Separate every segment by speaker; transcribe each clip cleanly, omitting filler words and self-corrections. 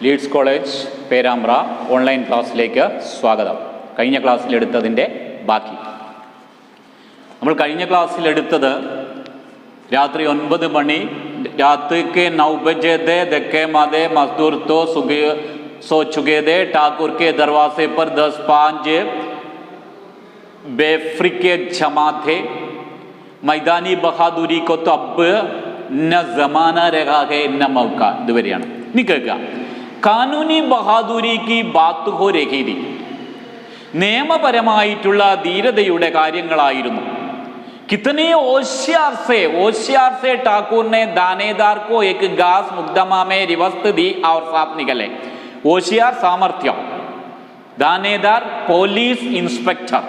Speaker 1: Leeds college Perambra online ക്ലാസ്സിലേക്ക് സ്വാഗതം. കഴിഞ്ഞ ക്ലാസ്സിലെടുത്തതിൻ്റെ ബാക്കി. നമ്മൾ കഴിഞ്ഞ ക്ലാസ്സിലെടുത്തത് രാത്രി 9 മണി രാത്രിക്ക് 9 बजे दे धक्के मादे मजदूर तो सो चुके थे. ठाकुर के दरवाजे पर 10-5 बेफ्रिके जमा थे. मैदानी बहादुरी को तो अब न जमाना रहा है न मौका. ഇതുവരെയാണ്. ഇനി കേൾക്കുക. കാനൂനി ബഹാദുരി की बात हो रही थी. നിയമപരമായിട്ടുള്ള ധീരതയുടെ കാര്യങ്ങളായിരുന്നു. कितने होशियार से ठाकुर ने दानेदार को एक घास मुकदमा में रिवस्त दी और साफ निकले. होशियार सामर्थ्य. दानेदार പോലീസ് ഇൻസ്പെക്ടർ.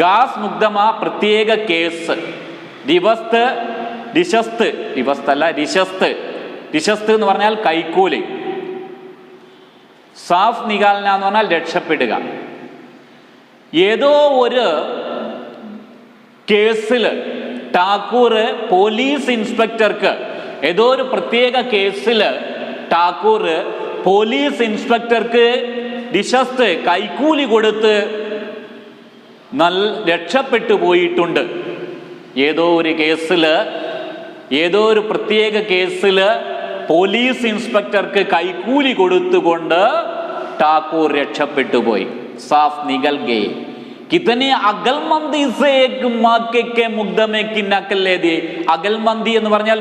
Speaker 1: घास मुकदमा പ്രത്യേക കേസ്. റിശസ്ത് എന്ന് പറഞ്ഞാൽ കൈക്കൂലി. സാഫ് നികാൽന എന്ന് പറഞ്ഞാൽ രക്ഷപ്പെടുക. ഏതോ ഒരു കേസിൽ ഠാക്കൂർ പോലീസ് ഇൻസ്പെക്ടർക്ക് ഏതോ ഒരു പ്രത്യേക കേസിൽ ഠാക്കൂർ പോലീസ് ഇൻസ്പെക്ടർക്ക് റിശസ്ത് കൈക്കൂലി കൊടുത്ത് രക്ഷപ്പെട്ടു പോയിട്ടുണ്ട്. ഏതോ ഒരു പ്രത്യേക കേസിൽ പോലീസ് ഇൻസ്പെക്ടർക്ക് കൈക്കൂലി കൊടുത്തുകൊണ്ട് ഠാക്കൂർ രക്ഷപ്പെട്ടു പോയി. സാഫ് നികൽ ഗേ. കിതനെ അകൽമന്ദി സേ ഏക് മൗക്കെ കെ മുഖ്ദമേ കി നഖൽ ലേ ദി. അകൽമന്ദി എന്ന് പറഞ്ഞാൽ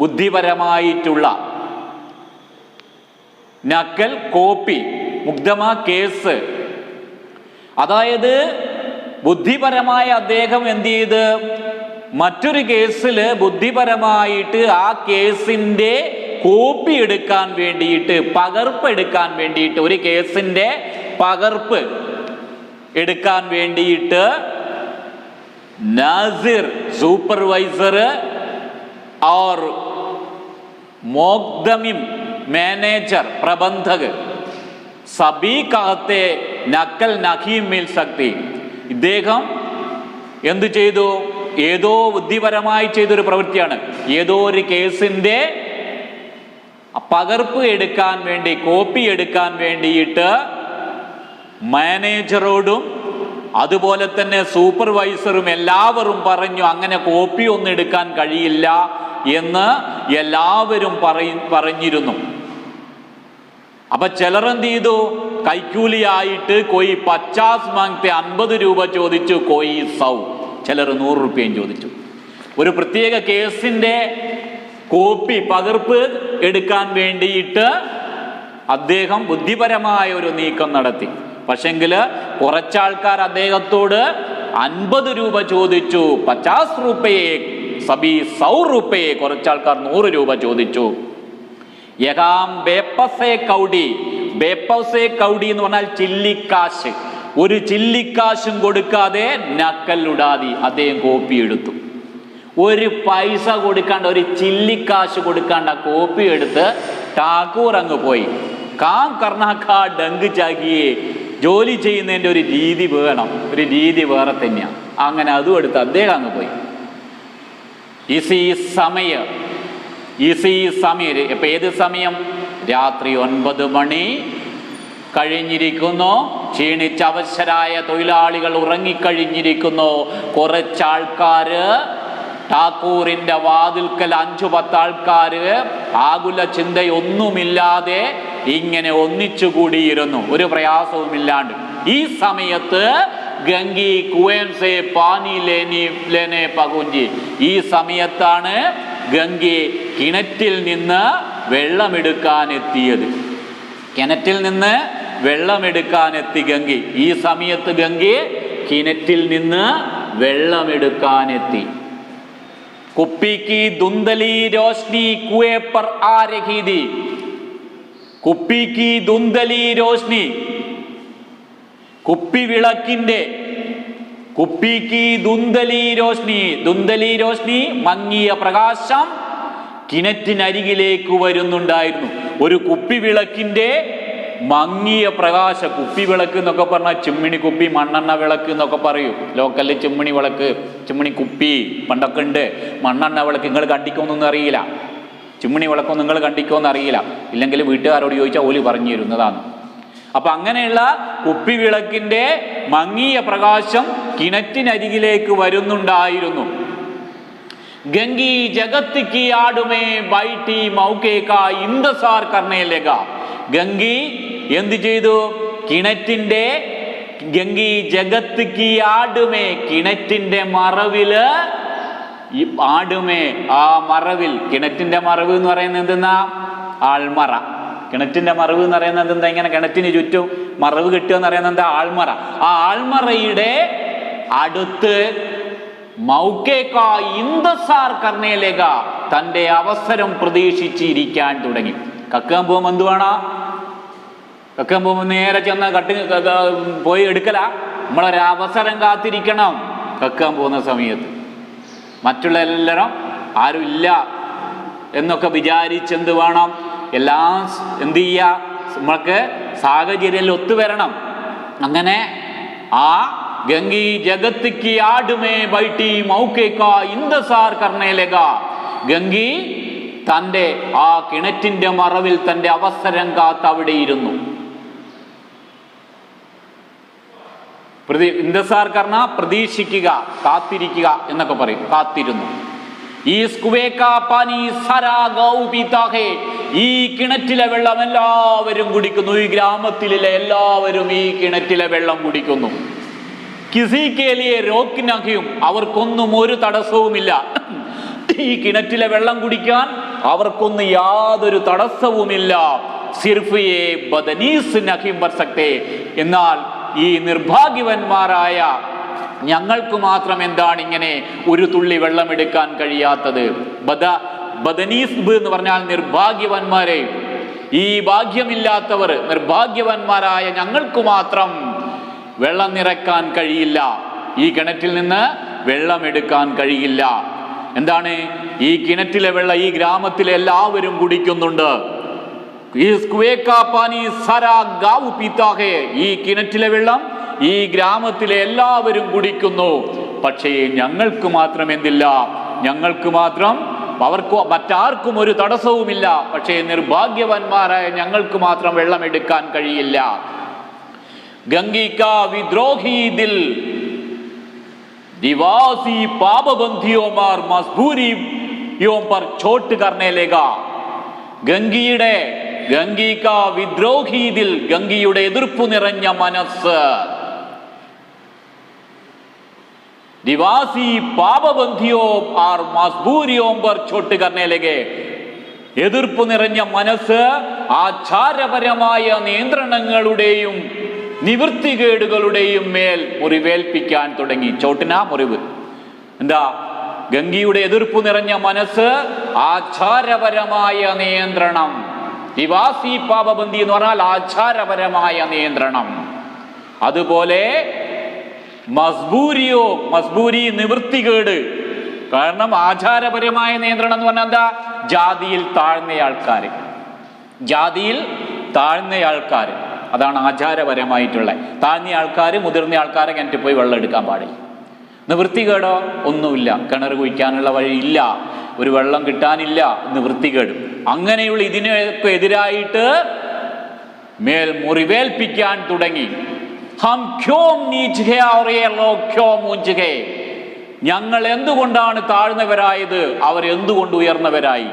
Speaker 1: ബുദ്ധിപരമായിട്ടുള്ള നക്കൽ കോപ്പി, മുഖ്ദമ കേസ്. അതായത് ബുദ്ധിപരമായ അദ്ദേഹം എന്ത് ചെയ്ത് മറ്റൊരു കേസിൽ ബുദ്ധിപരമായിട്ട് ആ കേസിൻ്റെ കോപ്പി എടുക്കാൻ വേണ്ടിയിട്ട്, പകർപ്പ് എടുക്കാൻ വേണ്ടിയിട്ട്, ഒരു കേസിൻ്റെ പകർപ്പ് എടുക്കാൻ വേണ്ടിയിട്ട് നാസിർ സൂപ്പർവൈസർ और मोकदमिम मैनेजर प्रबंधक सभी कहते नकल नहीं मिल सकती. ഇദ്ദേഹം എന്ത് ചെയ്തു? ഏതോ ബുദ്ധിപരമായി ചെയ്തൊരു പ്രവൃത്തിയാണ്. ഏതോ ഒരു കേസിൻ്റെ പകർപ്പ് എടുക്കാൻ വേണ്ടി, കോപ്പി എടുക്കാൻ വേണ്ടിയിട്ട് മാനേജറോടും അതുപോലെ തന്നെ സൂപ്പർവൈസറും എല്ലാവരും പറഞ്ഞു അങ്ങനെ കോപ്പി ഒന്നും എടുക്കാൻ കഴിയില്ല എന്ന് എല്ലാവരും പറഞ്ഞിരുന്നു. അപ്പൊ ചിലർ എന്ത് ചെയ്തു? കൈക്കൂലിയായിട്ട് കോയി 50 മാങ്ങത്തെ 50 രൂപ ചോദിച്ചു, കോയി 100. ചിലർ 100 രൂപയും ചോദിച്ചു. ഒരു പ്രത്യേക കേസിൻ്റെ കോപ്പി, പകർപ്പ് എടുക്കാൻ വേണ്ടിയിട്ട് അദ്ദേഹം ബുദ്ധിപരമായ ഒരു നീക്കം നടത്തി. പക്ഷെങ്കിൽ കുറച്ചാൾക്കാർ അദ്ദേഹത്തോട് 50 രൂപ ചോദിച്ചു. 50 രൂപയെ സബി 100 രൂപയെ. കുറച്ചാൾക്കാർ 100 രൂപ ചോദിച്ചു. യഹാം ബേപ്പസേ കൗഡി. ബേപ്പസേ കൗഡി എന്ന് പറഞ്ഞാൽ ചില്ലിക്കാശ്. ഒരു ചില്ലിക്കാശും കൊടുക്കാതെ നക്കലുടാതി അദ്ദേഹം കോപ്പി എടുത്തു. ഒരു പൈസ കൊടുക്കാണ്ട്, ഒരു ചില്ലിക്കാശ് കൊടുക്കാണ്ട് ആ കോപ്പി എടുത്ത് ഠാക്കൂർ അങ്ങ് പോയി. കാം കർണാക്ക ഡങ്ക് ചാകിയെ. ജോലി ചെയ്യുന്നതിൻ്റെ ഒരു രീതി വേണം, ഒരു രീതി വേറെ തന്നെയാണ്. അങ്ങനെ അതും എടുത്ത് അദ്ദേഹം അങ്ങ് പോയി. ഇസി സമയം ഇപ്പം ഏത് സമയം? രാത്രി 9 മണി കഴിഞ്ഞിരിക്കുന്നു. ക്ഷീണിച്ചവശരായ തൊഴിലാളികൾ ഉറങ്ങിക്കഴിഞ്ഞിരിക്കുന്നു. കുറച്ചാൾക്കാര് ഠാക്കൂറിന്റെ വാതിൽക്കൽ 5-10 ആൾക്കാര് ആകുല ചിന്തയൊന്നുമില്ലാതെ ഇങ്ങനെ ഒന്നിച്ചുകൂടിയിരുന്നു, ഒരു പ്രയാസവുമില്ലാണ്ട്. ഈ സമയത്ത് ഗംഗി കുവേം സേ പാനി ലേനെ പകുഞ്ചി. ഈ സമയത്താണ് ഗംഗി കിണറ്റിൽ നിന്ന് വെള്ളമെടുക്കാനെത്തിയത്. കിണറ്റിൽ നിന്ന് വെള്ളമെടുക്കാനെത്തി ഗംഗി. ഈ സമയത്ത് ഗംഗി കിണറ്റിൽ നിന്ന് വെള്ളമെടുക്കാനെത്തി. കുപ്പി की धुंधली रोशनी कुएं पर आ रही थी. കുപ്പി की धुंधली रोशनी. കുപ്പിവിളക്കിന്റെ കുപ്പി की धुंधली रोशनी. धुंधली रोशनी മങ്ങിയ പ്രകാശം കിണറ്റിനരികിലേക്ക് വരുന്നുണ്ടായിരുന്നു. ഒരു കുപ്പിവിളക്കിന്റെ മങ്ങിയ പ്രകാശ. കുപ്പിവിളക്ക് എന്നൊക്കെ പറഞ്ഞാൽ ചിമ്മിണി കുപ്പി, മണ്ണെണ്ണ വിളക്ക് എന്നൊക്കെ പറയും. ലോക്കലിൽ ചിമ്മിണി വിളക്ക്, ചിമ്മിണി കുപ്പി പണ്ടൊക്കെ ഉണ്ട്. മണ്ണെണ്ണ വിളക്ക് നിങ്ങൾ കണ്ടിക്കൊന്നൊന്നും അറിയില്ല. ചിമ്മിണി വിളക്കം നിങ്ങൾ കണ്ടിക്കോന്ന് അറിയില്ല, ഇല്ലെങ്കിൽ വീട്ടുകാരോട് ചോദിച്ചാൽ ഓല് പറഞ്ഞു തരുന്നതാണ്. അപ്പൊ അങ്ങനെയുള്ള കുപ്പിവിളക്കിന്റെ മങ്ങിയ പ്രകാശം കിണറ്റിനരികിലേക്ക് വരുന്നുണ്ടായിരുന്നു. ഗംഗി ജഗത്ത് കി ആടുമേ ബൈട്ടി മൗകേ കാ ഇന്തസാർ കർണേ ലഗാ. ഗംഗി എന്ത് ചെയ്തു? ഗംഗി ജഗത്ത് കി ആടുമേ, കിണറ്റിന്റെ മറവില് ആടുമേ, ആ മറവിൽ, കിണറ്റിന്റെ മറവ് എന്ന് പറയുന്നത് എന്തെന്നാ? ആൾമറ. കിണറ്റിന്റെ മറവ് എന്ന് പറയുന്നത് എന്താ? ഇങ്ങനെ കിണറ്റിന് ചുറ്റും മറവ് കിട്ടുക എന്ന് പറയുന്നത് എന്താ? ആൾമറ. ആ ആൾമറയുടെ അടുത്ത് മൗക്കേക്കാ ഇന്ദസാർ കർണേലേക, തന്റെ അവസരം പ്രതീക്ഷിച്ചിരിക്കാൻ തുടങ്ങി. കക്കാൻ പോകുമ്പോൾ എന്ത് വേണോ? കക്കാൻ പോകുമ്പോൾ നേരെ ചെന്ന് പോയി എടുക്കല. നമ്മളൊരവസരം കാത്തിരിക്കണം കക്കാൻ പോകുന്ന സമയത്ത്. മറ്റുള്ള എല്ലാവരും ആരും ഇല്ല എന്നൊക്കെ വിചാരിച്ചെന്ത് വേണം? എല്ലാം എന്ത് ചെയ്യുക? നമ്മൾക്ക് സാഹചര്യം ഒത്തുവരണം. അങ്ങനെ ആ ഗംഗി ജഗത്ത് കി ആടുമേ ബൈട്ടി മൗകേ കാ ഇന്തസാർ കർണേ ലഗാ. ഗംഗി തൻ്റെ ആ കിണറ്റിന്റെ മറവിൽ തൻ്റെ അവസരം കാത്ത് അവിടെ ഇരുന്നു. ഇന്തസാർ കർണ പ്രതീക്ഷിക്കുക, കാത്തിരിക്കുക എന്നൊക്കെ പറയും. കാത്തിരുന്നു. ഈ കിണറ്റിലെ വെള്ളം എല്ലാവരും കുടിക്കുന്നു. ഈ ഗ്രാമത്തിലെ എല്ലാവരും ഈ കിണറ്റിലെ വെള്ളം കുടിക്കുന്നു. കിസിക്കേലിയെ രോക്കിനകയും, അവർക്കൊന്നും ഒരു തടസ്സവുമില്ല. ഈ കിണറ്റിലെ വെള്ളം കുടിക്കാൻ അവർക്കൊന്നും യാതൊരു തടസ്സവുമില്ല. സിർഫിയെ ബദനീസ് നഖീം ബർസക്തേ. എന്നാൽ ഈ നിർഭാഗ്യവന്മാരായ ഞങ്ങൾക്ക് മാത്രം എന്താണ് ഇങ്ങനെ ഒരു തുള്ളി വെള്ളം എടുക്കാൻ കഴിയാത്തത്? ബദനീസ് എന്ന് പറഞ്ഞാൽ നിർഭാഗ്യവന്മാരെ, ഈ ഭാഗ്യമില്ലാത്തവർ, നിർഭാഗ്യവന്മാരായ ഞങ്ങൾക്ക് മാത്രം വെള്ളം നിറക്കാൻ കഴിയില്ല, ഈ കിണറ്റിൽ നിന്ന് വെള്ളം എടുക്കാൻ കഴിയില്ല. എന്താണ്? ഈ കിണറ്റിലെ വെള്ളം ഈ ഗ്രാമത്തിലെ എല്ലാവരും കുടിക്കുന്നുണ്ട്. ഈ കിണറ്റിലെ വെള്ളം ഈ ഗ്രാമത്തിലെ എല്ലാവരും കുടിക്കുന്നു. പക്ഷേ ഞങ്ങൾക്ക് മാത്രം എന്തില്ല? ഞങ്ങൾക്ക് മാത്രം, അവർക്ക് മറ്റാർക്കും ഒരു തടസ്സവുമില്ല. പക്ഷേ നിർഭാഗ്യവന്മാരായ ഞങ്ങൾക്ക് മാത്രം വെള്ളം എടുക്കാൻ കഴിയില്ല. ഗംഗിക വിദ്രോഹി ദിൽ दिवासी पापबंधियों मार मजबूरियों पर छोट करने लेगा. ഗംഗിക വിദ്രോഹി ദിൽ, ഗംഗയുടെ എതിർപ്പു നിറഞ്ഞ മനസ്സ്. ദിവാസി പാപബന്ധിയോ ആർ മസ്ബൂരിയോ പർ ചോട്ട് കർണേ ലഗേ. എതിർപ്പു നിറഞ്ഞ മനസ്സ് ആചാരപരമായ നിയന്ത്രണങ്ങളുടെയും നിവൃത്തികേടുകളുടെയും മേൽ മുറിവേൽപ്പിക്കാൻ തുടങ്ങി. ചോട്ടിന മുറിവ്. എന്താ? ഗംഗയുടെ എതിർപ്പു നിറഞ്ഞ മനസ്സ് ആചാരപരമായ നിയന്ത്രണം. ദിവാസി പാപബന്ധി എന്ന് പറഞ്ഞാൽ ആചാരപരമായ നിയന്ത്രണം. അതുപോലെ മസ്ബൂരി നിവൃത്തികേട്. കാരണം ആചാരപരമായ നിയന്ത്രണം എന്ന് പറഞ്ഞാൽ എന്താ? ജാതിയിൽ താഴ്ന്ന ആൾക്കാർ, അതാണ് ആചാരപരമായിട്ടുള്ള. താഴ്ന്ന ആൾക്കാർ, മുതിർന്ന ആൾക്കാരെ കിണറ്റിൽ പോയി വെള്ളം എടുക്കാൻ പാടില്ല. നിവൃത്തികേടോ? ഒന്നുമില്ല. കിണർ കുഴിക്കാനുള്ള വഴിയില്ല, ഒരു വെള്ളം കിട്ടാനില്ല, നിവൃത്തികേട്. അങ്ങനെയുള്ള ഇതിനൊക്കെ എതിരായിട്ട് മേൽ മുറിവേൽപ്പിക്കാൻ തുടങ്ങി. ഞങ്ങൾ എന്തുകൊണ്ടാണ് താഴ്ന്നവരായത്? അവർ എന്തുകൊണ്ട് ഉയർന്നവരായി?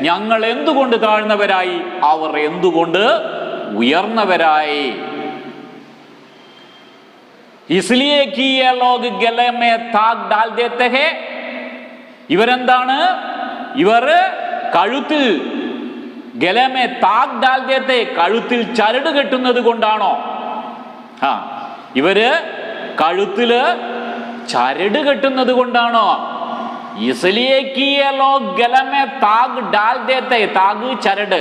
Speaker 1: ഞങ്ങൾ എന്തുകൊണ്ട് താഴ്ന്നവരായി? അവർ എന്തുകൊണ്ട് ഉയർന്നവരായി? इसलिए कि ये लोग गले में ताक डाल देते हैं. ഇവരെന്താണ്? ഇവർ കഴുത്തിൽ ഗലമേ താക് ഡാൽ ദേത്തെ, കഴുത്തിൽ ചരട് കെട്ടുന്നത് കൊണ്ടാണോ? ഇവര് കഴുത്തില് ചരട് കെട്ടുന്നത് കൊണ്ടാണോ? इसलिए कि ये लोग गले में ताग डाल देते. താഗ് ചരട്.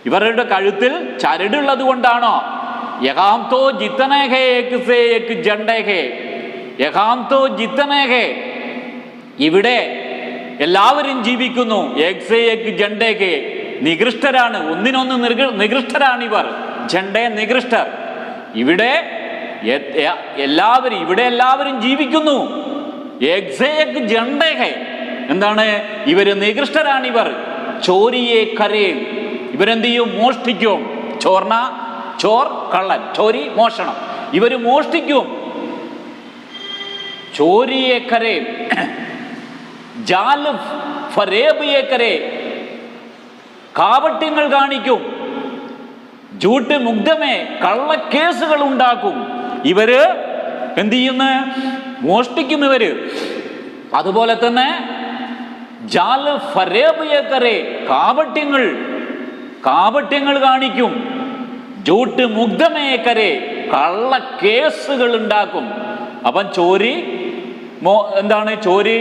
Speaker 1: ഇവരുടെ കഴുത്തിൽ ചരടുള്ളത് കൊണ്ടാണോ? യഹാം തോ ജിത്തനെ ഹേ ഏക് സേ ഏക് ജണ്ടേ ഹേ. യഹാം തോ ജിത്തനെ ഹേ. ഇവിടെ എല്ലാവരും ജീവിക്കുന്നു. ഏക് സേ ഏക് ജണ്ടേ ഹേ. നികൃഷ്ടരാണ്, ഒന്നിനൊന്ന് നികൃഷ്ടരാണ് ഇവർ. ജണ്ടേ നികൃഷ്ടർ. ഇവിടെ എല്ലാവരും ജീവിക്കുന്നു. എക്സേക് ജണ്ടഹേ, എന്താണ്? ഇവര് നികൃഷ്ടരാണിവർ. ചോരിയെ കരേ, ഇവരെന്ത് ചെയ്യും? മോഷ്ടിക്കും. ചോർണ, ചോർ കള്ളൻ, ചോരി മോഷണം, ഇവര് മോഷ്ടിക്കും. ചോരിയെ കരേ, ജാൽ ഫരേബിയെ കരേ, കാപട്യങ്ങൾ കാണിക്കും. ജൂട്ട് മുഗ്ധമേ, കള്ളക്കേസുകൾ ഉണ്ടാക്കും. ഇവര് എന്ത് ചെയ്യുന്നു? മോഷ്ടിക്കും ഇവര്. അതുപോലെ തന്നെ ജാൽ ഫരേബിയെ കരേ, കാപട്യങ്ങൾ കാണിക്കും. ജൂട്ട് മുഗ്ധമേ കരേ, കള്ളക്കേസുകൾ ഉണ്ടാക്കും. അപ്പം ചോരി എന്താണ്? ചോരി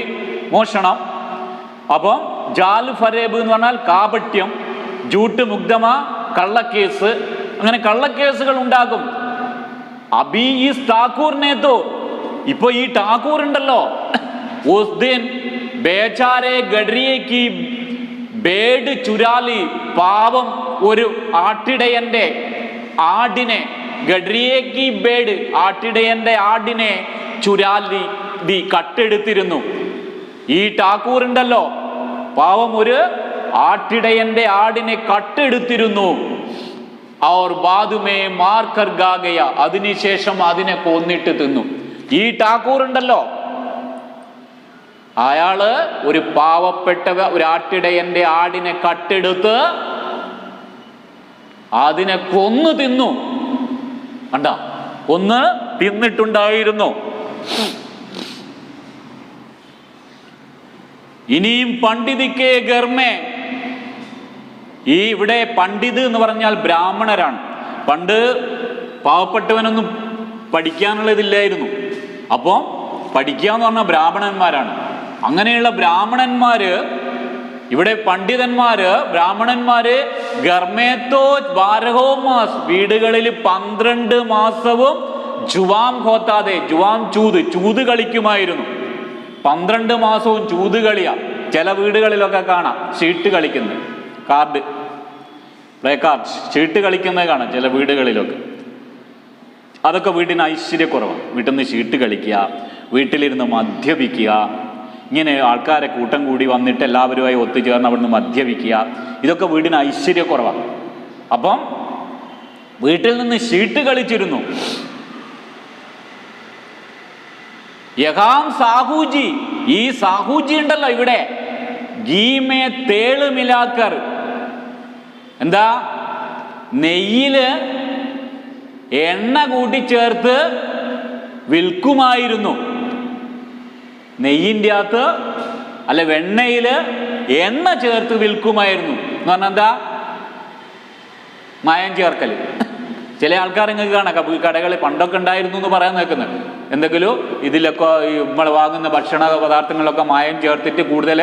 Speaker 1: മോഷണം. അപ്പം ജാൽ ഫരേബ് എന്ന് പറഞ്ഞാൽ കാപട്യം, ജൂട്ട് മുഗ്ധമ കള്ളക്കേസ്, അങ്ങനെ കള്ളക്കേസുകൾ ഉണ്ടാക്കും. അബി ഈ ഠാക്കൂറിനെത്തോ, ഇപ്പൊ ഈ ഠാക്കൂർ ഉണ്ടല്ലോ, ഉസ് ദിൻ ബേചാരെ ഗഡ്രിയേക്ക് ബേഡ് ചുരാലി, പാവം ഒരു ആട്ടിടയന്റെ ആടിനെ, ഗഡ്രിയേക്ക് ബേഡ് ആട്ടിടയന്റെ ആടിനെ ചുരാലി കട്ടെടുത്തിരുന്നു. ഈ ഠാക്കൂർ ഉണ്ടല്ലോ, പാവം ഒരു ആട്ടിടയന്റെ ആടിനെ കട്ടെടുത്തിരുന്നു. और बाद में मार कर गा गया, അതിനുശേഷം അതിനെ കൊന്നിട്ട് തിന്നു. ഈ ഠാക്കൂർ ഉണ്ടല്ലോ, അയാള് ഒരു പാവപ്പെട്ട ഒരു ആട്ടിടയന്റെ ആടിനെ കട്ടെടുത്ത് അതിനെ കൊന്നു തിന്നു. കണ്ട, കൊന്ന് തിന്നിട്ടുണ്ടായിരുന്നു. ഇനിയും പണ്ഡിതിക്കേ ഗർമേ, ഈ ഇവിടെ പണ്ഡിത് എന്ന് പറഞ്ഞാൽ ബ്രാഹ്മണരാണ്. പണ്ട് പാവപ്പെട്ടവനൊന്നും പഠിക്കാനുള്ളതില്ലായിരുന്നു. അപ്പോൾ പഠിക്കുക എന്ന് പറഞ്ഞാൽ ബ്രാഹ്മണന്മാരാണ്. അങ്ങനെയുള്ള ബ്രാഹ്മണന്മാര്, ഇവിടെ പണ്ഡിതന്മാര്, ബ്രാഹ്മണന്മാര് ഗർമേത്തോ 12 മാസ്, വീടുകളിൽ 12 മാസവും ജുവാം ഹോത്താതെ, ജുവാം ചൂത് കളിക്കുമായിരുന്നു. 12 മാസവും ചൂത് കളിയാ. ചില വീടുകളിലൊക്കെ കാണാം ചീട്ട് കളിക്കുന്നത്, കാർഡ് പ്ലേ കാർഡ് ചീട്ട് കളിക്കുന്നത് കാണാം ചില വീടുകളിലൊക്കെ. അതൊക്കെ വീടിന് ഐശ്വര്യക്കുറവാണ്. വീട്ടിൽ നിന്ന് ചീട്ട് കളിക്കുക, വീട്ടിലിരുന്ന് മദ്യപിക്കുക, ഇങ്ങനെ ആൾക്കാരെ കൂട്ടം കൂടി വന്നിട്ട് എല്ലാവരുമായി ഒത്തുചേർന്ന് അവിടുന്ന് മദ്യപിക്കുക, ഇതൊക്കെ വീടിന് ഐശ്വര്യക്കുറവാണ്. അപ്പം വീട്ടിൽ നിന്ന് ചീട്ട് കളിച്ചിരുന്നു. യഹാം സാഹൂജി, ഈ സാഹൂജി ഉണ്ടല്ലോ ഇവിടെ, ഗീമേ തേള് മിലാക്കർ, എന്താ? നെയ്യില് എണ്ണ കൂട്ടിച്ചേർത്ത് വിൽക്കുമായിരുന്നു. നെയ്യിൻ്റെ അകത്ത് അല്ല, വെണ്ണയില് എണ്ണ ചേർത്ത് വിൽക്കുമായിരുന്നു എന്ന് പറഞ്ഞാൽ എന്താ? മായം ചേർക്കൽ. ചില ആൾക്കാർ നിങ്ങൾക്ക് കാണാം കടകളിൽ പണ്ടൊക്കെ ഉണ്ടായിരുന്നു എന്ന് പറയാൻ നിൽക്കുന്നത്. എന്തെങ്കിലും ഇതിലൊക്കെ നമ്മൾ വാങ്ങുന്ന ഭക്ഷണ പദാർത്ഥങ്ങളിലൊക്കെ മായം ചേർത്തിട്ട് കൂടുതൽ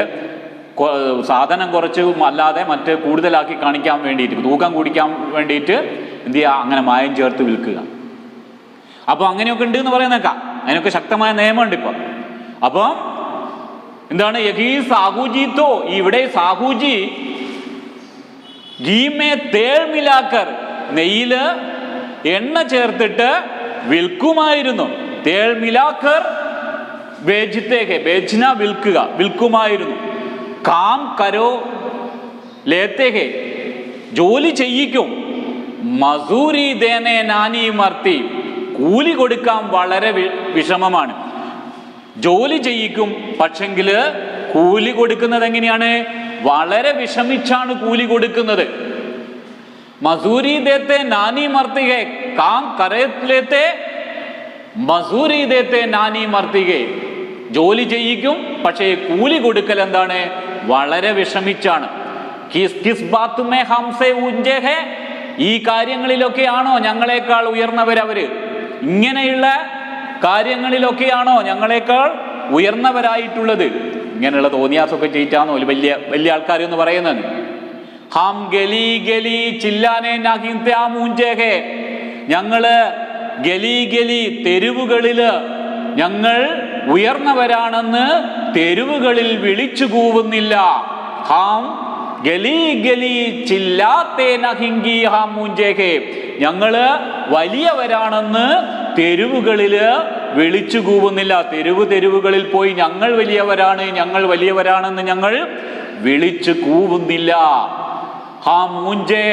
Speaker 1: സാധനം കുറച്ച് അല്ലാതെ മറ്റ് കൂടുതലാക്കി കാണിക്കാൻ വേണ്ടിയിട്ട്, തൂക്കം കൂടിക്കാൻ വേണ്ടിയിട്ട് എന്ത് ചെയ്യുക? അങ്ങനെ മായം ചേർത്ത് വിൽക്കുക. അപ്പോൾ അങ്ങനെയൊക്കെ ഉണ്ട് എന്ന് പറയുന്നേക്കാം. അതിനൊക്കെ ശക്തമായ നിയമമുണ്ട് ഇപ്പം. അപ്പം എന്താണ്? യഹീ സാഹൂജിത്തോ, ഇവിടെ സാഹൂജി ഗീമേ തേൾ മിലാക്കർ, നെയ്യില് എണ്ണ ചേർത്തിട്ട് വിൽക്കുമായിരുന്നു. തേൾ മിലാക്കർ ബേജ്തേഹെ, ബേജ്ന വിൽക്കുമായിരുന്നു. കാം കരോ ലേത്തേഹെ, ജോലി ചെയ്യിക്കും. മസൂരി ദേനെ നാനി മർത്തി, കൂലി കൊടുക്കാൻ വളരെ വിഷമമാണ്. ജോലി ചെയ്യിക്കും, പക്ഷെങ്കിൽ കൂലി കൊടുക്കുന്നത് എങ്ങനെയാണ്? വളരെ വിഷമിച്ചാണ് കൂലി കൊടുക്കുന്നത്. മസൂരി ദേത്തെ നാനി മർത്തികെ, കാം കരേത്തെ മസൂരി ദേത്തെ നാനി മർത്തികെ, ജോലി ചെയ്യിക്കും, പക്ഷേ കൂലി കൊടുക്കൽ എന്താണ്? വളരെ വിഷമിച്ചാണ്. കിസ് ബാത്ത് മേ ഹംസെ ഊഞ്ചേ ഹെ, ഈ കാര്യങ്ങളിലൊക്കെയാണോ ഞങ്ങളെക്കാൾ ഉയർന്നവരവര്? ഇങ്ങനെയുള്ള കാര്യങ്ങളിലൊക്കെയാണോ ഞങ്ങളെക്കാൾ ഉയർന്നവരായിട്ടുള്ളത്? ഇങ്ങനെയുള്ള തോന്നിയാസൊക്കെ ചെയ്യിട്ടാണോ വലിയ വലിയ ആൾക്കാർ എന്ന് പറയുന്നത്? ഹം ഗലി ഗലി ചില്ലാനെ മൂഞ്ചേ ഹെ, ഞങ്ങള് ഗലി ഗലി തെരുവുകളില് ഞങ്ങൾ ഉയർന്നവരാണെന്ന് തെരുവുകളിൽ വിളിച്ചു കൂവുന്നില്ല. ഹാം ഗലി ഗലി ചില്ലാത്തേ നഹിങ്കി ഹാം മൂഞ്ചേഹേ, ഞങ്ങള് വലിയവരാണെന്ന് തെരുവുകളില് വിളിച്ചു കൂവുന്നില്ല. തെരുവുകളിൽ പോയി ഞങ്ങൾ വലിയവരാണെന്ന് ഞങ്ങൾ വിളിച്ചു കൂവുന്നില്ല. ഹാ മൂഞ്ചേ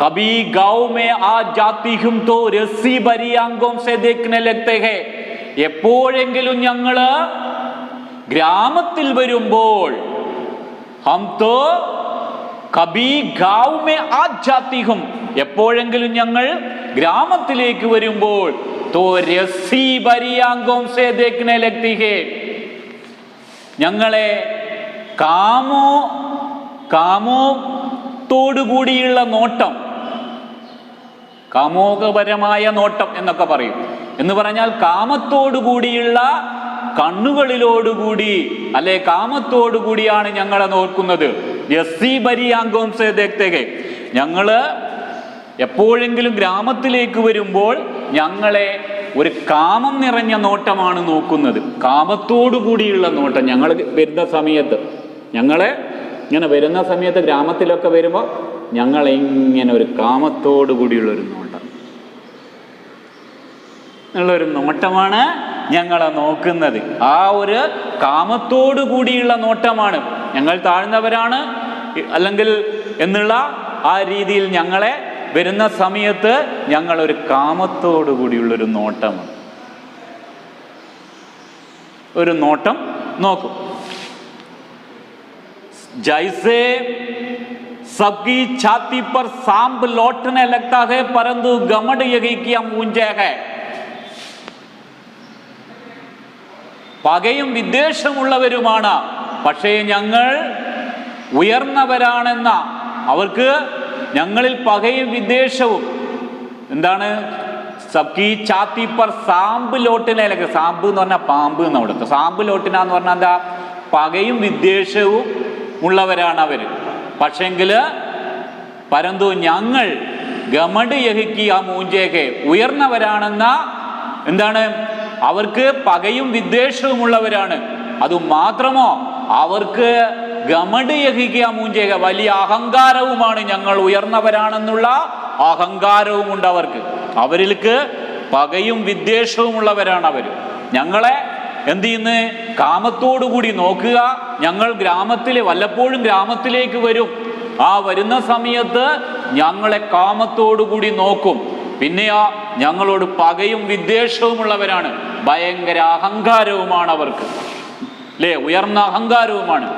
Speaker 1: കബി ഗാവ് മേ ആ ജാതി ഹും തോ രസ്സി ഭരി ആംഖോं से देखने लगते हैं. എപ്പോഴെങ്കിലും ഞങ്ങള് ഗ്രാമത്തിൽ വരുമ്പോൾ ഹം തോ കബി ഗാവ് മേ ആ ജാതി ഹും, എപ്പോഴെങ്കിലും ഞങ്ങൾ ഗ്രാമത്തിലേക്ക് വരുമ്പോൾ തോ രസ്സി ഭരി ആംഖോं से देखने लगती है, ഞങ്ങളെ കാമോത്തോടുകൂടിയുള്ള നോട്ടം, കാമോകപരമായ നോട്ടം എന്നൊക്കെ പറയും. എന്ന് പറഞ്ഞാൽ കാമത്തോടുകൂടിയുള്ള കണ്ണുകളിലോടുകൂടി അല്ലെ കാമത്തോടുകൂടിയാണ് ഞങ്ങളെ നോക്കുന്നത്. യസ്സി ബരി ആംഖോं से देखते हैं, ഞങ്ങള് എപ്പോഴെങ്കിലും ഗ്രാമത്തിലേക്ക് വരുമ്പോൾ ഞങ്ങളെ ഒരു കാമം നിറഞ്ഞ നോട്ടമാണ് നോക്കുന്നത്. കാമത്തോടു കൂടിയുള്ള നോട്ടം. ഞങ്ങൾ വരുന്ന സമയത്ത്, ഞങ്ങളെ ഇങ്ങനെ വരുന്ന സമയത്ത് ഗ്രാമത്തിലൊക്കെ വരുമ്പോൾ ഞങ്ങളിങ്ങനെ ഒരു കാമത്തോടു കൂടിയുള്ളൊരു നോട്ടം, ഉള്ളൊരു നോട്ടമാണ് ഞങ്ങളെ നോക്കുന്നത്. ആ ഒരു കാമത്തോടു കൂടിയുള്ള നോട്ടമാണ്. ഞങ്ങൾ താഴ്ന്നവരാണ് അല്ലെങ്കിൽ എന്നുള്ള ആ രീതിയിൽ ഞങ്ങളെ വരുന്ന സമയത്ത് ഞങ്ങളൊരു കാമത്തോടു കൂടിയുള്ളൊരു നോട്ടമാണ്, ഒരു നോട്ടം നോക്കും. जैसे सबकी छाती पर सांप लौटने लगता है परंतु घमंड यही कि हम ऊंचे हैं. പകയും വിദ്വേഷമുള്ളവരുമാണ്, പക്ഷേ ഞങ്ങൾ ഉയർന്നവരാണെന്ന അവർക്ക് ഞങ്ങളിൽ പകയും വിദ്വേഷവും എന്താണ്? സബ്കി ഛാത്തി പർ സാമ്പ് ലോട്ടിനെ, സാമ്പ് എന്ന് പറഞ്ഞാൽ പാമ്പ് എന്ന് അവിടുത്തെ സാമ്പ് ലോട്ടിന എന്ന് പറഞ്ഞാൽ എന്താ? പകയും വിദ്വേഷവും ഉള്ളവരാണ് അവര്. പക്ഷെങ്കില് പരന്തു ഞങ്ങൾ ഗമഡ് യഹിക്കി ആ മൂഞ്ചേക്കെ, ഉയർന്നവരാണെന്ന എന്താണ്? അവർക്ക് പകയും വിദ്വേഷവും ഉള്ളവരാണ്. അതുമാത്രമോ അവർക്ക് ഗമഡ് യഹിക്കി ആ മൂഞ്ചേക, വലിയ അഹങ്കാരവുമാണ്. ഞങ്ങൾ ഉയർന്നവരാണെന്നുള്ള അഹങ്കാരവും ഉണ്ട് അവർക്ക്. അവരിലേക്ക് പകയും വിദ്വേഷവും ഉള്ളവരാണ് അവർ. ഞങ്ങളെ എന്ത് ചെയ്യുന്നു? കാമത്തോടുകൂടി നോക്കുക. ഞങ്ങൾ വല്ലപ്പോഴും ഗ്രാമത്തിലേക്ക് വരും. ആ വരുന്ന സമയത്ത് ഞങ്ങളെ കാമത്തോടുകൂടി നോക്കും. പിന്നെയോ ഞങ്ങളോട് പകയും വിദ്വേഷവും ഉള്ളവരാണ്. ഭയങ്കര അഹങ്കാരവുമാണ് അവർക്ക്, അല്ലേ? ഉയർന്ന അഹങ്കാരവുമാണ്.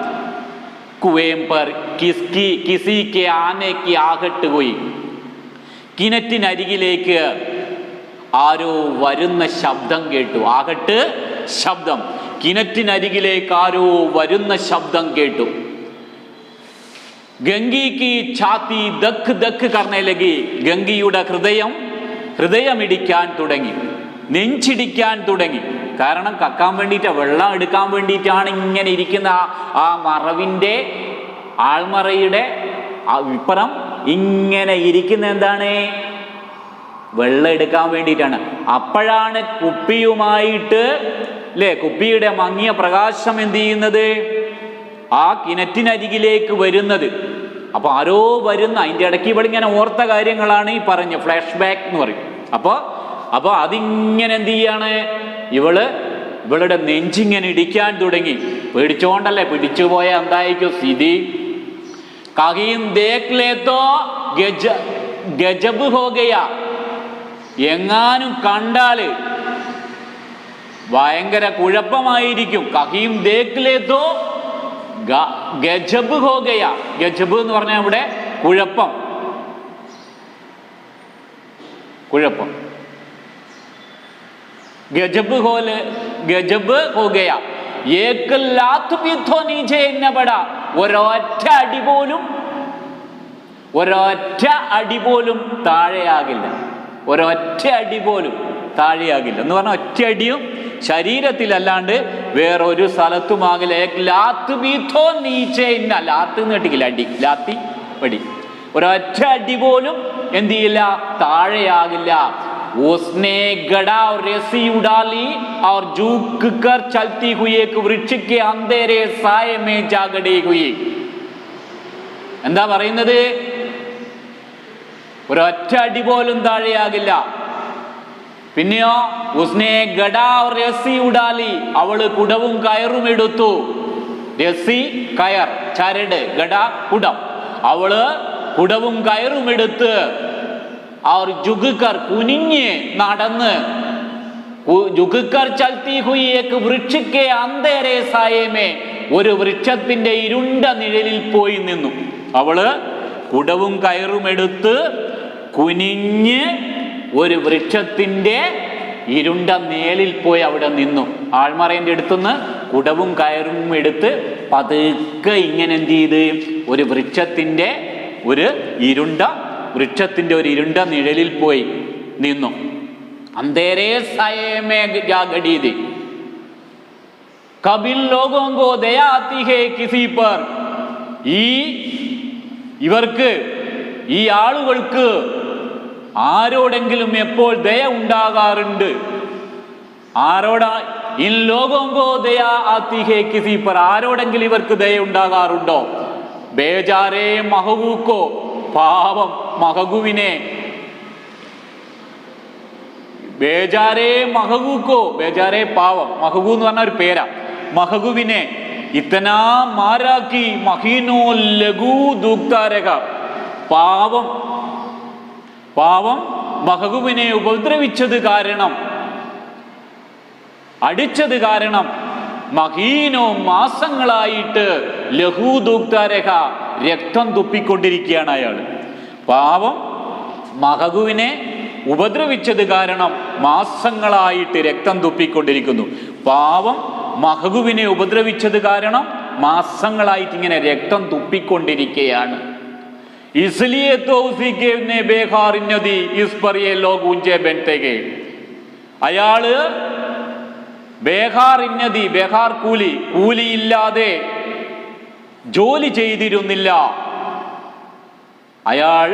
Speaker 1: കുവേം പർ കിസി കെ ആനെ കി ആഹട്ട് പോയി, കിണറ്റിനരികിലേക്ക് ആരോ വരുന്ന ശബ്ദം കേട്ടു. ആകട്ട് ശബ്ദം, കിണറ്റിനരികിലേക്ക് ആരോ വരുന്ന ശബ്ദം കേട്ടു. ഗംഗിക്ക് ഛാത്തി ദക്ക് ദക്ക് കർണേ ലഗി, ഗംഗയുടെ ഹൃദയമിടിക്കാൻ തുടങ്ങി, നെഞ്ചിടിക്കാൻ തുടങ്ങി. കാരണം കക്കാൻ വേണ്ടിയിട്ട്, വെള്ളം എടുക്കാൻ വേണ്ടിയിട്ടാണ് ഇങ്ങനെ ഇരിക്കുന്ന ആ മറവിൻ്റെ ആൾമറയുടെ ഇപ്പുറം ഇങ്ങനെ ഇരിക്കുന്ന എന്താണ്? വെള്ളം എടുക്കാൻ വേണ്ടിയിട്ടാണ്. അപ്പോഴാണ് കുപ്പിയുമായിട്ട്, അല്ലേ, കുപ്പിയുടെ മങ്ങിയ പ്രകാശം എന്ത് ചെയ്യുന്നത്? ആ കിണറ്റിനരികിലേക്ക് വരുന്നത്. അപ്പൊ ആരോ വരുന്ന, അതിൻ്റെ ഇടയ്ക്ക് ഇവിടെ ഇങ്ങനെ ഓർത്ത കാര്യങ്ങളാണ് ഈ പറഞ്ഞ ഫ്ലാഷ് ബാക്ക് എന്ന് പറയും. അപ്പൊ അതിങ്ങനെ എന്ത് ചെയ്യാണ്? ഇവളുടെ നെഞ്ചിങ്ങനെ ഇടിക്കാൻ തുടങ്ങി. പേടിച്ചോണ്ടല്ലേ, പിടിച്ചു പോയ എന്തായിരിക്കും സ്ഥിതി? കഹീം ദേഖ് ലേ തോ ഗജബ് ഹോ ഗയാ, എങ്ങാനും കണ്ടാല് ഭയങ്കര കുഴപ്പമായിരിക്കും. കഹീം ദേഖ് ലേ തോ ഗജബ് ഹോ ഗയാ. ഗജബ് എന്ന് പറഞ്ഞാൽ ഇവിടെ കുഴപ്പം. ഗജബ് ഹോ ഗയാ, ഏക് ലാത്ത് ഭി തോ നീചേ ന പടാ, ഒരൊറ്റ അടി പോലും താഴെയാകില്ല. ഒരൊറ്റ അടി പോലും താഴെയാകില്ല എന്ന് പറഞ്ഞാൽ ഒറ്റ അടിയും ശരീരത്തിലല്ലാണ്ട് വേറൊരു സ്ഥലത്തുമാകില്ല. ലാത്ത് ഭി തോ നീചേ ന, ലാത്ത് എന്ന് കേട്ടില്ല, അടി, ലാത്തി അടി. ഒരൊറ്റ അടി പോലും എന്ത് ചെയ്യില്ല? താഴെയാകില്ല. उसने गड़ा और रेसी उड़ा ली और झुक कर चलती हुई एक वृक्ष के अंधेरे साए में जा गड़ी हुई. എന്താ പറയുന്നത്? ഒരൊറ്റ അടി പോലും താഴെയാകില്ല. പിന്നെയോ ഉസ്നെ ഗഡാ രസി ഉടാലി, അവള് കുടവും കയറും എടുത്തു. രസി കയർ, ചരട്, ഗഡ കുടം. അവള് കുടവും കയറും എടുത്ത് അവർ ജുഗുക്കർ കുനിഞ്ഞ് നടന്ന്, ജുഗുക്കർ ചൽത്തി ഹുയി ഏക് വൃക്ഷക്കെ അന്തേരെ സായമേ, ഒരു വൃക്ഷത്തിന്റെ ഇരുണ്ട നിഴലിൽ പോയി നിന്നു. അവള് കുടവും കയറും എടുത്ത് കുനിഞ്ഞ് ഒരു വൃക്ഷത്തിന്റെ ഇരുണ്ട നേലിൽ പോയി അവിടെ നിന്നു. ആൾമറേന്റെ അടുത്തുനിന്ന് കുടവും കയറും എടുത്ത് പതുക്കെ ഇങ്ങനെ എന്ത് ചെയ്ത് ഒരു വൃക്ഷത്തിന്റെ ഒരു ഇരുണ്ട നിഴലിൽ പോയി നിന്നു. അന്തേരേ സയമേ ജാഗടീതി കബിൽ ലോകോങ്കോ ദയാതി ഹേ കിസി പർ, ഇവർക്ക് ഈ ആളുകൾക്ക് ആരോടെങ്കിലും എപ്പോൾ ദയ ഉണ്ടാകാറുണ്ട്. ആരോടാ? ഇൻ ലോകോങ്കോ ദയാ ആതി ഹേ കിസി പർ, ആരോടെങ്കിലും ഇവർക്ക് ദയ ഉണ്ടാകാറുണ്ടോ? ബേജാരേ മഹഗൂക്കോ, പാവം മഹഗുവിനെ. ബേജാരേ മഹഗൂക്കോ, ബേജാരേ പാവം, മഹഗു എന്ന് പറഞ്ഞ ഒരു പേരാ. മഹഗുവിനെ ഇത്തനാ മാരാക്കി മഹീനോ ലഘു ദുഃഖാരക, പാവം മഹഗുവിനെ ഉപദ്രവിച്ചത് കാരണം, അടിച്ചത് കാരണം മഹീനോ മാസങ്ങളായിട്ട് ലഘുദൂക്താരക രക്തം തുപ്പിക്കൊണ്ടിരിക്കുകയാണ് അയാൾ. പാവം മഹഗുവിനെ ഉപദ്രവിച്ചത് കാരണം മാസങ്ങളായിട്ട് രക്തം തുപ്പിക്കൊണ്ടിരിക്കുന്നു. പാവം മഹഗുവിനെ ഉപദ്രവിച്ചത് കാരണം മാസങ്ങളായിട്ട് ഇങ്ങനെ രക്തം തുപ്പിക്കൊണ്ടിരിക്കുകയാണ്. इसलिए तो उसी के ने बेकार नदी इस पर ये लोग ऊंचे बैठते गए. അയാള് ബേഖാർ ഇന്നതി, ബേഖാർ കൂലിയില്ലാതെ ജോലി ചെയ്തിരുന്നില്ല അയാൾ.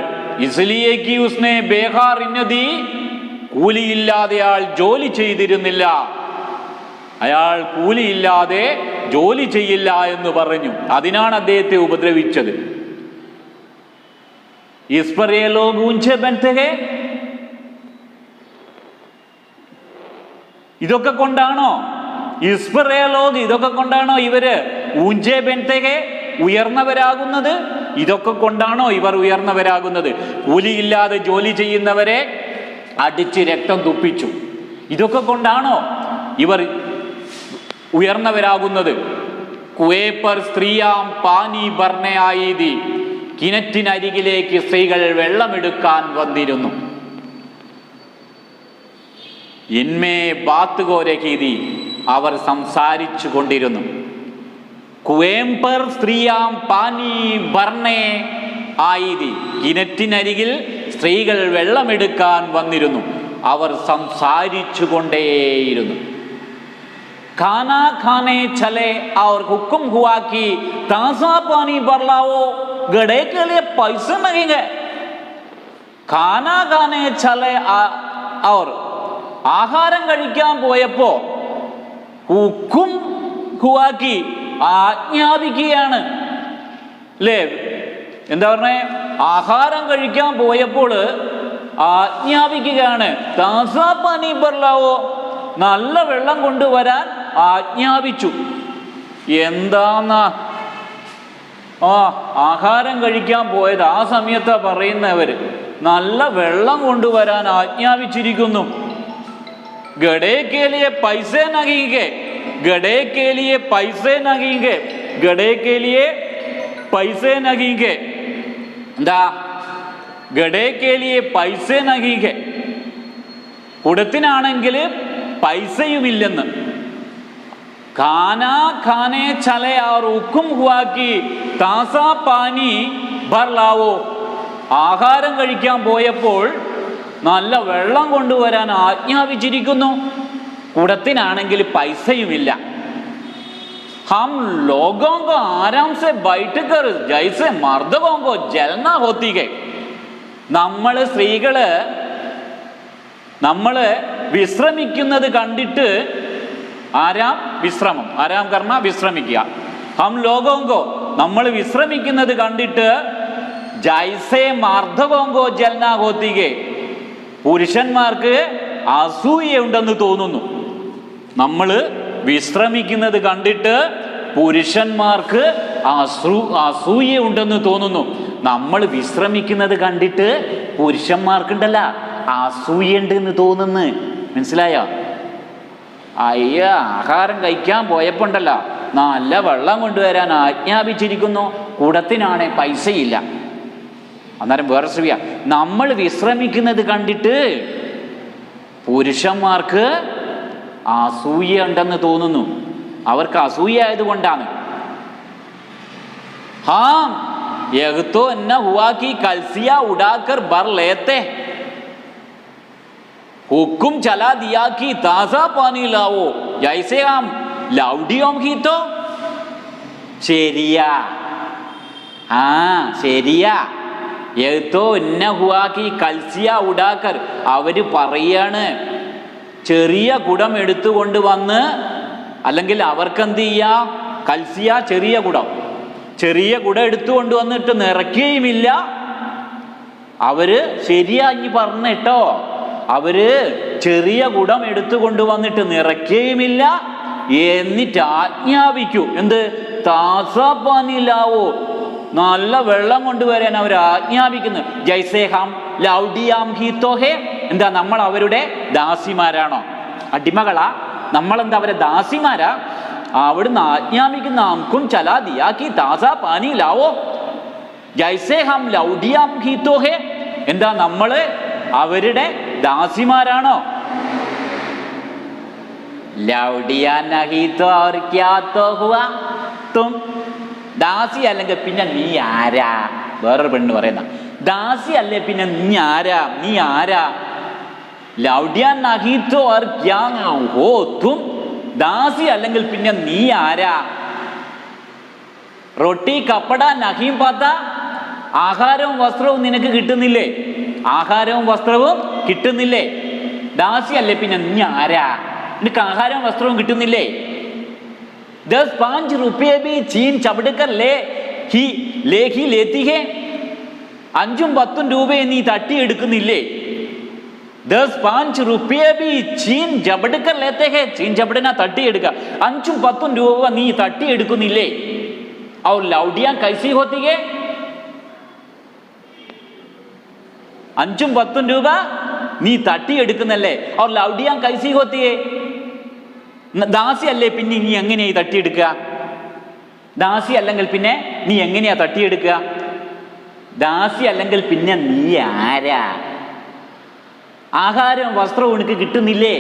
Speaker 1: ഇസ്ലിയേക്ക് ഉസ്നെ ബേഖാർ ഇന്നതി, കൂലിയില്ലാതെ അയാൾ ജോലി ചെയ്തിരുന്നില്ല. അയാൾ കൂലിയില്ലാതെ ജോലി ചെയ്യില്ല എന്ന് പറഞ്ഞു. അതിനാണ് അദ്ദേഹത്തെ ഉപദ്രവിച്ചത്. इस पर ये लोग ऊंचे बनते हैं. ഇതൊക്കെ കൊണ്ടാണോ ഇതൊക്കെ കൊണ്ടാണോ ഇവര് ഊഞ്ചേ ബെൻതേ, ഉയർന്നവരാകുന്നത്? ഇതൊക്കെ കൊണ്ടാണോ ഇവർ ഉയർന്നവരാകുന്നത്? കൂലിയില്ലാതെ ജോലി ചെയ്യുന്നവരെ അടിച്ച് രക്തം തുപ്പിച്ചു. ഇതൊക്കെ കൊണ്ടാണോ ഇവർ ഉയർന്നവരാകുന്നത്? കുവേ പർ സ്ത്രീയാം പാനി ഭർണേ ആയീതി, കിണറ്റിനരികിലേക്ക് സ്ത്രീകൾ വെള്ളമെടുക്കാൻ വന്നിരുന്നു. ഇൻമേ ബാത്ത് കോരകീതി, അവർ സംസാരിച്ചു കൊണ്ടിരുന്നു. കുവേംപർ സ്ത്രീയാം പാനി ഭർണേ ആയിതി, കിണറ്റിനരികിൽ സ്ത്രീകൾ വെള്ളമെടുക്കാൻ വന്നിരുന്നു. അവർ സംസാരിച്ചു കൊണ്ടേയിരുന്നു. खाना खाने चले और हुक्म हुआ कि ताजा पानी भर लाओ, गड्ढे के लिए पैसे लगेंगे. खाना खाने चले और ആഹാരം കഴിക്കാൻ പോയപ്പോ ഹുക്കും ഹുവാക്കി, ആജ്ഞാപിക്കുകയാണ് അല്ലേ? എന്താ പറഞ്ഞേ? ആഹാരം കഴിക്കാൻ പോയപ്പോൾ ആജ്ഞാപിക്കുകയാണ്. താസാ പാനി ബർലാവോ, നല്ല വെള്ളം കൊണ്ടുവരാൻ ആജ്ഞാപിച്ചു. എന്താന്നാ ആഹാരം കഴിക്കാൻ പോയത് ആ സമയത്താ പറയുന്നവര്, നല്ല വെള്ളം കൊണ്ടുവരാൻ ആജ്ഞാപിച്ചിരിക്കുന്നു. ഗഡേ കേ ലിയേ പൈസേ നഗീങ്കേ, ഗഡേ കേ ലിയേ പൈസേ നഗീങ്കേ, ഗഡേ കേ ലിയേ പൈസേ നഗീങ്കേ. എന്താ? ഗഡേ കേ ലിയേ പൈസേ നഗീങ്കേ, കുടത്തിനാണെങ്കിൽ പൈസയുമില്ലെന്ന്. खाना खाने चले और हुक्म हुआ कि ताजा पानी भर लाओ, ആഹാരം കഴിക്കാൻ പോയപ്പോൾ നല്ല വെള്ളം കൊണ്ടുവരാൻ ആജ്ഞാപിച്ചിരിക്കുന്നു. കുടത്തിനാണെങ്കിൽ പൈസയുമില്ല. हम लोगों को आराम से बैठकर जैसे मर्दों को जलना होती है. നമ്മള് സ്ത്രീകള് വിശ്രമിക്കുന്നത് കണ്ടിട്ട്, വിശ്രമം, ആരാം കർണ വിശ്രമിക്കുക. ഹം ലോകോങ്കോ, നമ്മൾ വിശ്രമിക്കുന്നത് കണ്ടിട്ട് ജൈസേ മാർദ്ദവോങ്കോ ജൽന ഹോത്തികെ, പുരുഷന്മാർക്ക് അസൂയുണ്ടെന്ന് തോന്നുന്നു. നമ്മൾ വിശ്രമിക്കുന്നത് കണ്ടിട്ട് പുരുഷന്മാർക്ക് അസൂയുണ്ടെന്ന് തോന്നുന്നു. നമ്മൾ വിശ്രമിക്കുന്നത് കണ്ടിട്ട് പുരുഷന്മാർക്കുണ്ടല്ല അസൂയുണ്ട് എന്ന് തോന്നുന്നു. മനസ്സിലായോ? അയ്യ, ആഹാരം കഴിക്കാൻ പോയപ്പോണ്ടല്ല നല്ല വെള്ളം കൊണ്ടുവരാൻ ആജ്ഞാപിച്ചിരിക്കുന്നു, കുടത്തിനാണെ പൈസയില്ല. അന്നേരം വേറെ ശ്രവിയ, നമ്മൾ വിശ്രമിക്കുന്നത് കണ്ടിട്ട് പുരുഷന്മാർക്ക് അസൂയ ഉണ്ടെന്ന് തോന്നുന്നു. അവർക്ക് അസൂയ ആയതുകൊണ്ടാണ്. ഹാം യഹ് തോ ന ഹുവാ കി കൽസിയ ഉഡാകർ ഭർ ലേത്തെ हुक्म चला दिया कि ताजा पानी लाओ जैसे हम लाउडियों की तो ശരിയാ. ശരിയാ. ഏതോ ഇന്ന ഹുവാക്കി കൽസിയ ഉഡാക്കർ, അവര് പറയാണ് ചെറിയ കുടം എടുത്തുകൊണ്ട് വന്ന്, അല്ലെങ്കിൽ അവർക്കെന്ത് ചെയ്യാ, കൽസിയ ചെറിയ കുടം എടുത്തുകൊണ്ട് വന്നിട്ട് നിറയ്ക്കുകയുമില്ല. അവര് ശരിയാ ഇനി പറഞ്ഞിട്ടോ, അവര് ചെറിയ കുടം എടുത്തുകൊണ്ട് വന്നിട്ട് നിറയ്ക്കുകയുമില്ല. എന്നിട്ട് ആജ്ഞാപിക്കൂ, എന്ത്, താസാപ്പാനിലാവോ, നല്ല വെള്ളം കൊണ്ടുവരാൻ അവർ ആജ്ഞാപിക്കുന്നു. ജൈസേ ഹം ലൗഡിയാം ഹീത്തോഹേ, എന്താ നമ്മൾ അവരുടെ ദാസിമാരാണോ, അടിമകളാ? നമ്മളെന്താ അവരെ ദാസിമാരാ? അവിടുന്ന് ആജ്ഞാപിക്കുന്ന അംകും ചലാ ദിയാക്കി താസാ പാനി ലാവോ ജൈസേ ഹം ലൗഡിയാം ഹീത്തോഹേ, എന്താ നമ്മള് അവരുടെ ദാസിമാരാണോ? ലൗഡിയാ നഹീ തോ ഔർ ക്യാ തോ ഹുവാ തും, ദാസി അല്ലെങ്കിൽ പിന്നെ നീ ആരാ? വേറൊരു പെണ്ണ് പറയുന്ന, ദാസി അല്ലേ പിന്നെ നീ ആരാ? ലൗഡിയാ നഹീ തോ ഔർ ക്യാ ഹോ തും, ദാസി അല്ലെങ്കിൽ പിന്നെ നീ ആരാ? റൊട്ടി കപ്പട നഹീം പാത്ത, ആഹാരവും വസ്ത്രവും നിനക്ക് കിട്ടുന്നില്ലേ? ആഹാരവും വസ്ത്രവും കിട്ടുന്നില്ലേ? ദാസി അല്ലേ പിന്നെ നീ ആരാ? നിനക്ക് ആഹാരവും വസ്ത്രവും കിട്ടുന്നില്ലേ? 10-5 रुपये भी चीन चबड़कर ले ही लेती है. 5-10 രൂപയെ നീ തട്ടിയെടുക്കുന്നില്ലേ? 10-5 रुपये भी चीन जबड़कर लेते हैं. चीन जबड़ना തട്ടിയെടുക്കുക. 5-10 രൂപ നീ തട്ടിയെടുക്കുന്നില്ലേ? और लौडियां कैसी होती है? 5-10 രൂപ നീ തട്ടിയെടുക്കുന്നല്ലേ? और लौडियां कैसी होती है? ദാസി അല്ലേ പിന്നെ നീ എങ്ങനെയാ തട്ടിയെടുക്കുക? ദാസി അല്ലെങ്കിൽ പിന്നെ നീ എങ്ങനെയാ തട്ടിയെടുക്കുക? ദാസി അല്ലെങ്കിൽ പിന്നെ നീ ആരാ? ആഹാരവും വസ്ത്രവും നിനക്ക് കിട്ടുന്നില്ലേ?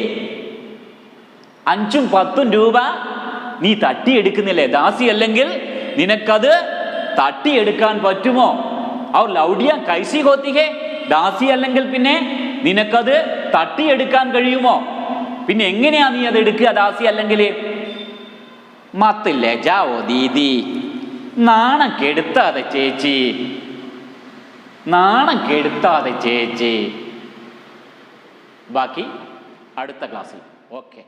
Speaker 1: 5-10 രൂപ നീ തട്ടിയെടുക്കുന്നില്ലേ? ദാസി അല്ലെങ്കിൽ നിനക്കത് തട്ടിയെടുക്കാൻ പറ്റുമോ? ഔർ ലൗഡിയ കൈസി ഹോത്തി ഹേ, ദാസി അല്ലെങ്കിൽ പിന്നെ നിനക്കത് തട്ടിയെടുക്കാൻ കഴിയുമോ? പിന്നെ എങ്ങനെയാ നീ അത് എടുക്കുക ദാസി അല്ലെങ്കിൽ? മത്തില്ലേ ജാവോ ദീദി, നാണം കെടുത്താതെ ചേച്ചി, നാണം കെടുത്താതെ ചേച്ചി. ബാക്കി അടുത്ത ക്ലാസ്സിൽ. ഓക്കെ.